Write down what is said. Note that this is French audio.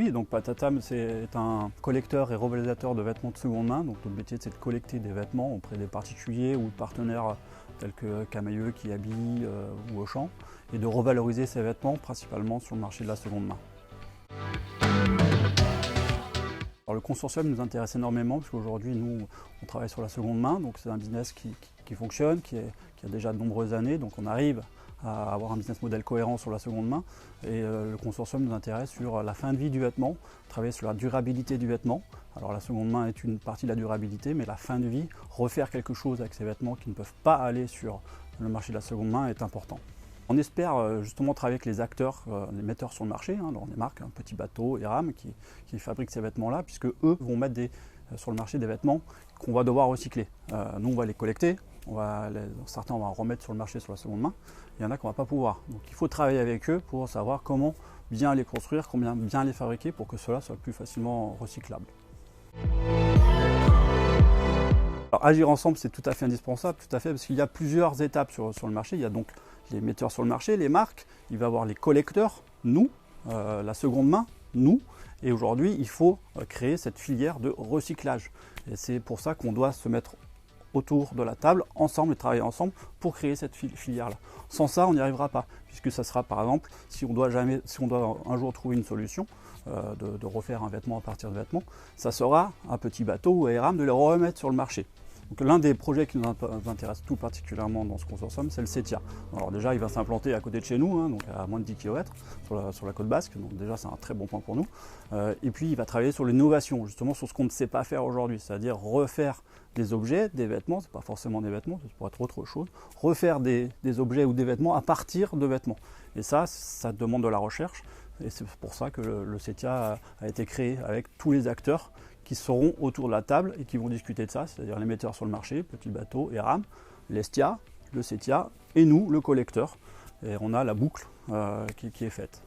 Oui, donc Patatam, c'est un collecteur et revalorisateur de vêtements de seconde main. Donc notre métier, c'est de collecter des vêtements auprès des particuliers ou de partenaires tels que Camaïeu, qui habille ou Auchan, et de revaloriser ces vêtements principalement sur le marché de la seconde main. Alors, le consortium nous intéresse énormément parce qu'aujourd'hui, nous, on travaille sur la seconde main, donc c'est un business qui fonctionne, qui a déjà de nombreuses années, donc on arrive à avoir un business model cohérent sur la seconde main. Et le consortium nous intéresse sur la fin de vie du vêtement, travailler sur la durabilité du vêtement. Alors la seconde main est une partie de la durabilité, mais la fin de vie, refaire quelque chose avec ces vêtements qui ne peuvent pas aller sur le marché de la seconde main est important. On espère justement travailler avec les acteurs, les metteurs sur le marché, alors des marques, Petit Bateau, Eram, qui fabriquent ces vêtements-là, puisque eux vont mettre sur le marché des vêtements qu'on va devoir recycler. Nous, on va les collecter, certains on va en remettre sur le marché sur la seconde main, il y en a qu'on ne va pas pouvoir. Donc il faut travailler avec eux pour savoir comment bien les construire, comment bien les fabriquer pour que cela soit plus facilement recyclable. Alors, agir ensemble, c'est tout à fait indispensable, tout à fait, parce qu'il y a plusieurs étapes sur le marché. Il y a donc les metteurs sur le marché, les marques, il va y avoir les collecteurs, nous, la seconde main, nous, et aujourd'hui, il faut créer cette filière de recyclage. Et c'est pour ça qu'on doit se mettre autour de la table, ensemble, et travailler ensemble pour créer cette filière-là. Sans ça, on n'y arrivera pas, puisque ça sera, par exemple, si on doit un jour trouver une solution, de refaire un vêtement à partir de vêtements, ça sera un Petit Bateau ou Eram de les remettre sur le marché. Donc l'un des projets qui nous intéresse tout particulièrement dans ce consortium, c'est le Setia. Alors déjà, il va s'implanter à côté de chez nous, donc à moins de 10 km sur la côte basque, donc déjà c'est un très bon point pour nous. Et puis il va travailler sur l'innovation, justement sur ce qu'on ne sait pas faire aujourd'hui, c'est-à-dire refaire des objets, des vêtements, c'est pas forcément des vêtements, ça pourrait être autre chose, refaire des objets ou des vêtements à partir de vêtements. Et ça demande de la recherche, et c'est pour ça que le Setia a été créé avec tous les acteurs qui seront autour de la table et qui vont discuter de ça, c'est-à-dire les metteurs sur le marché, Petit Bateau, Eram, l'Estia, le Setia et nous, le collecteur. Et on a la boucle qui est faite.